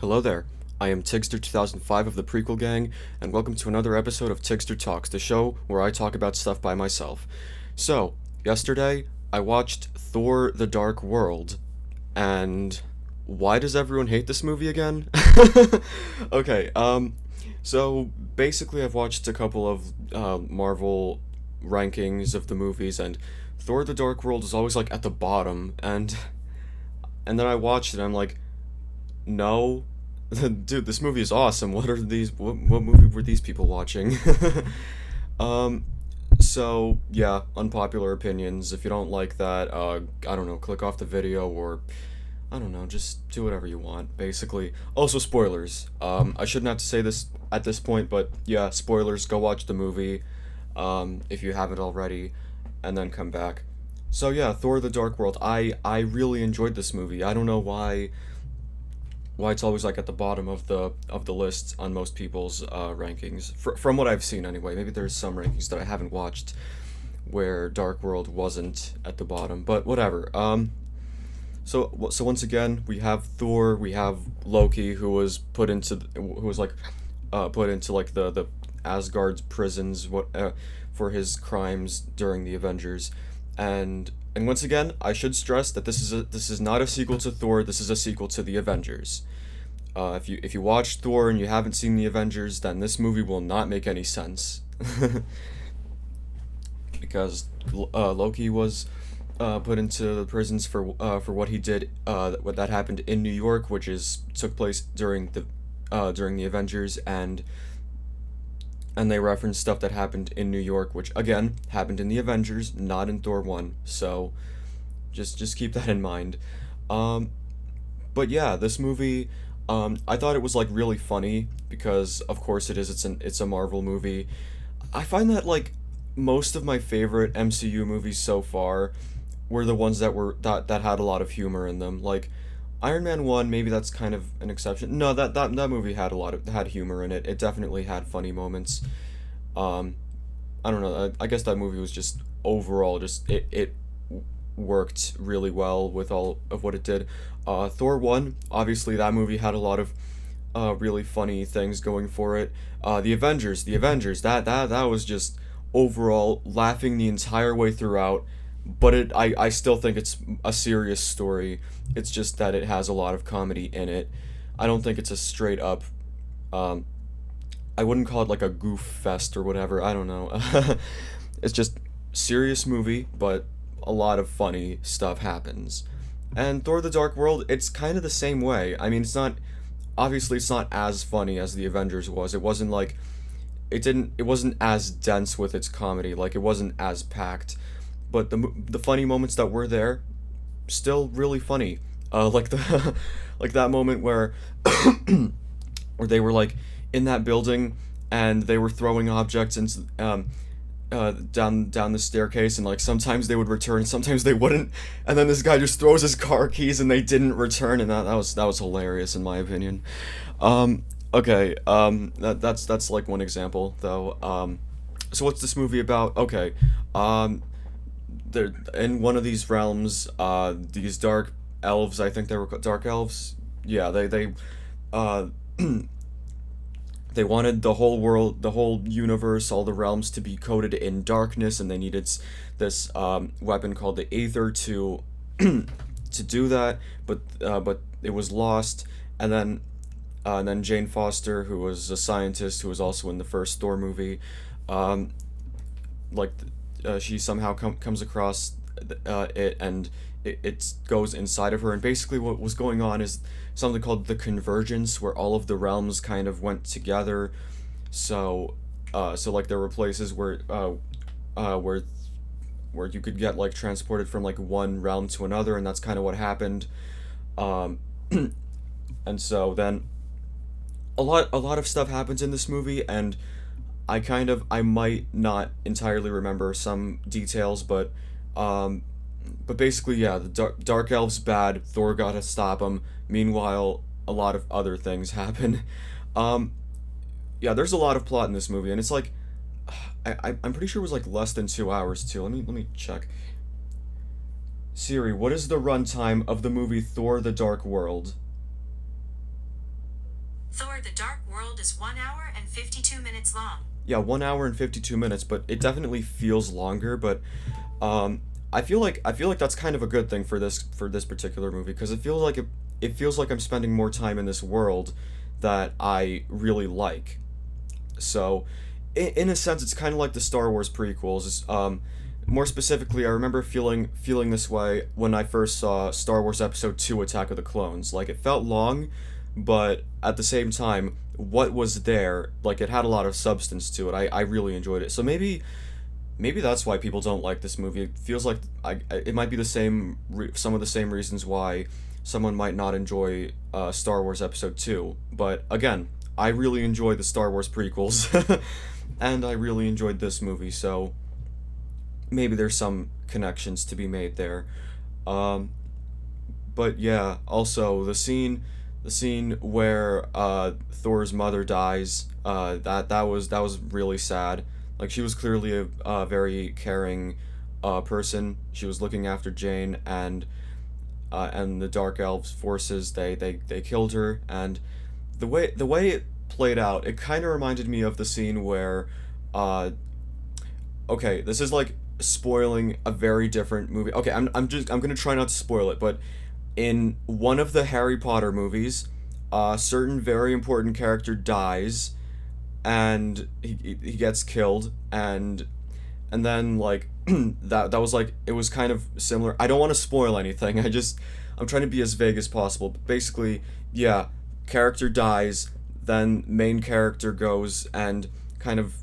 Hello there. I am Tigster 2005 of the Prequelgang, and welcome to another episode of Tigster Talks, the show where I talk about stuff by myself. So, yesterday, I watched Thor: The Dark World, and why does everyone hate this movie again? Okay, so basically I've watched a couple of Marvel rankings of the movies, and Thor: The Dark World is always like at the bottom, and then I watched it and I'm like, no, dude, this movie is awesome. What movie were these people watching? um, so yeah, unpopular opinions. If you don't like that, I don't know, click off the video or I don't know, just do whatever you want, basically. Also, spoilers. I shouldn't have to say this at this point, but yeah, spoilers. Go watch the movie, if you haven't already, and then come back. So yeah, Thor: The Dark World. I really enjoyed this movie. I don't know why it's always like at the bottom of the list on most people's rankings. From what I've seen anyway. Maybe there's some rankings that I haven't watched where Dark World wasn't at the bottom, but whatever. So once again, we have Thor, we have Loki, who was put into like the Asgard's prisons for his crimes during the Avengers, and once again, I should stress that this is not a sequel to Thor. This is a sequel to the Avengers. If you watched Thor and you haven't seen the Avengers, then this movie will not make any sense. Because Loki was put into the prisons for what he did, what that happened in New York, which took place during the Avengers, and they referenced stuff that happened in New York, which again happened in the Avengers, not in Thor 1. So just keep that in mind. But yeah, this movie, I thought it was like really funny because of course it is. It's a Marvel movie. I find that like most of my favorite MCU movies so far were the ones that had a lot of humor in them. Like Iron Man 1, maybe that's kind of an exception. No, that movie had humor in it. It definitely had funny moments. Um I don't know. I guess that movie was just overall just it worked really well with all of what it did. Thor 1, obviously that movie had a lot of really funny things going for it. The Avengers, that was just overall laughing the entire way throughout, but I still think it's a serious story. It's just that it has a lot of comedy in it. I don't think it's a straight up um I wouldn't call it like a goof fest or whatever. I don't know. It's just serious movie, but a lot of funny stuff happens. And Thor: The Dark World, it's kind of the same way. I mean, it's not as funny as the Avengers was. It wasn't as dense with its comedy. Like it wasn't as packed, but the funny moments that were there still really funny. Like the like that moment where where they were like in that building and they were throwing objects and down the staircase, and like sometimes they would return, sometimes they wouldn't, and then this guy just throws his car keys and they didn't return, and that was hilarious in my opinion. Okay, that's like one example though. So what's this movie about? Okay, um, they're in one of these realms. These dark elves, I think they were dark elves. Yeah, they uh they wanted the whole world, the whole universe, all the realms to be coated in darkness, and they needed this weapon called the Aether to to do that. But it was lost, and then Jane Foster, who was a scientist who was also in the first Thor movie, um, like she somehow comes across it, and it goes inside of her, and basically what was going on is something called the convergence, where all of the realms kind of went together. So like there were places uh, where where you could get like transported from like one realm to another, and that's kind of what happened. um and so then a lot of stuff happens in this movie, and I might not entirely remember some details, but basically, yeah, the dark elves bad. Thor gotta stop them. Meanwhile, a lot of other things happen. Um, yeah, there's a lot of plot in this movie, and it's like, I'm pretty sure it was like less than 2 hours too. Let me check. Siri, what is the runtime of the movie Thor: The Dark World? Thor the Dark World is 1 hour and 52 minutes long. Yeah, 1 hour and 52 minutes, but it definitely feels longer. But um, I feel like that's kind of a good thing for this particular movie because it feels like I'm spending more time in this world that I really like. So, in a sense, it's kind of like the Star Wars prequels. More specifically, I remember feeling this way when I first saw Star Wars Episode Two: Attack of the Clones. Like it felt long, but at the same time, what was there, like it had a lot of substance to it. I really enjoyed it. So maybe that's why people don't like this movie. It feels like it might be the same some of the same reasons why someone might not enjoy Star Wars Episode Two. But again, I really enjoyed the Star Wars prequels, and I really enjoyed this movie. So maybe there's some connections to be made there. Um, but yeah, also the scene where Thor's mother dies, that was really sad. Like she was clearly a very caring person. She was looking after Jane, and the Dark Elves forces they killed her. And the way it played out, it kind of reminded me of the scene where uh, okay, this is like spoiling a very different movie. Okay, I'm gonna try not to spoil it, but in one of the Harry Potter movies, a certain very important character dies, and he gets killed, and then like that was like it was kind of similar. I don't want to spoil anything. I'm trying to be as vague as possible. But basically, yeah, character dies, then main character goes and kind of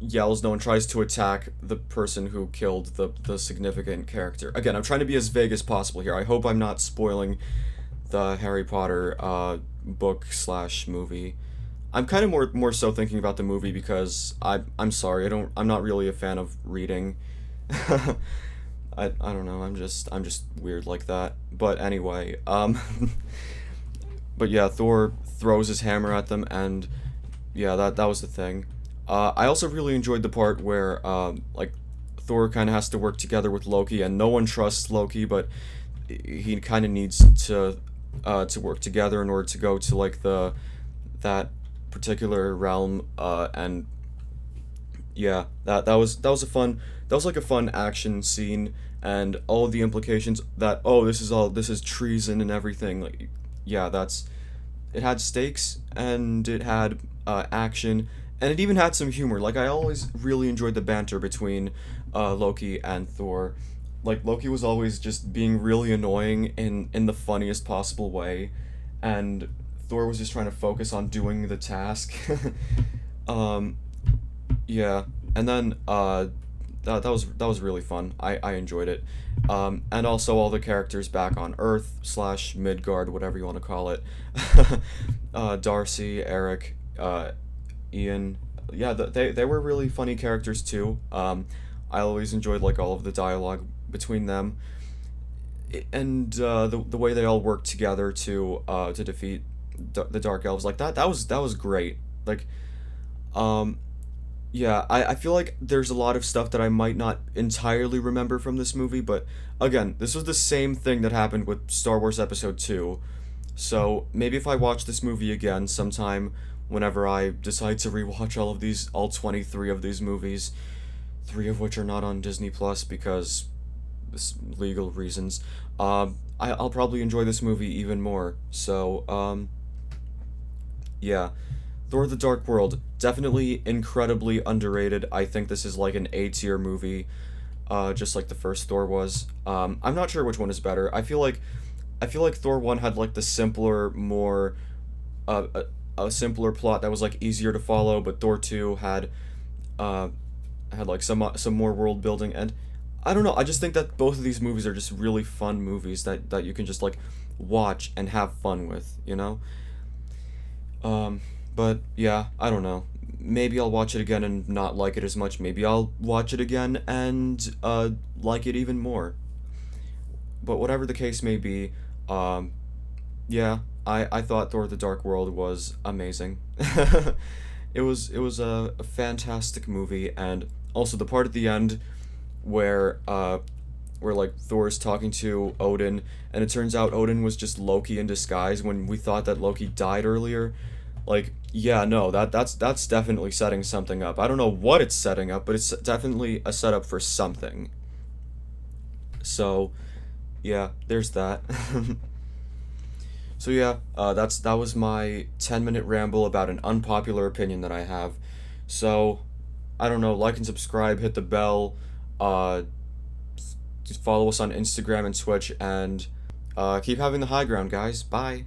yells no and tries to attack the person who killed the significant character. Again, I'm trying to be as vague as possible here. I hope I'm not spoiling the Harry Potter book slash movie. I'm kind of more so thinking about the movie because I'm sorry, I'm not really a fan of reading. I don't know, I'm just weird like that. But anyway, but yeah, Thor throws his hammer at them, and yeah, that was the thing. I also really enjoyed the part where like Thor kind of has to work together with Loki, and no one trusts Loki, but he kind of needs to work together in order to go to like the that particular realm. And yeah, that was like a fun action scene, and all of the implications that oh this is treason and everything. Like yeah, that's it had stakes, and it had action, and it even had some humor. Like I always really enjoyed the banter between Loki and Thor. Like Loki was always just being really annoying in the funniest possible way, and Thor was just trying to focus on doing the task. um, yeah, and then that was really fun. I enjoyed it. And also all the characters back on Earth slash Midgard, whatever you want to call it. Darcy, Eric, Ian. Yeah, they were really funny characters too. I always enjoyed like all of the dialogue between them, and the way they all worked together to defeat the Dark Elves. Like that was great. Like um, yeah, I feel like there's a lot of stuff that I might not entirely remember from this movie, but again, this was the same thing that happened with Star Wars Episode 2. So maybe if I watch this movie again sometime, whenever I decide to rewatch all 23 of these movies, three of which are not on Disney Plus because legal reasons, I'll probably enjoy this movie even more. So, yeah. Thor the Dark World, definitely incredibly underrated. I think this is like an A tier movie, just like the first Thor was. I'm not sure which one is better. I feel like Thor 1 had like the simpler, more uh, a simpler plot that was like easier to follow, but Thor 2 uh had like some more world building, and I don't know, I just think that both of these movies are just really fun movies that you can just like watch and have fun with, you know? Um, but yeah, I don't know. Maybe I'll watch it again and not like it as much. Maybe I'll watch it again and like it even more. But whatever the case may be, um, yeah, I thought Thor: The Dark World was amazing. It was a fantastic movie, and also the part at the end where where like Thor's talking to Odin, and it turns out Odin was just Loki in disguise when we thought that Loki died earlier. Like, yeah, no, that's definitely setting something up. I don't know what it's setting up, but it's definitely a setup for something. So, yeah, there's that. So yeah, that was my 10-minute ramble about an unpopular opinion that I have. So, I don't know, like and subscribe, hit the bell, uh, just follow us on Instagram and Twitch, and keep having the high ground, guys. Bye.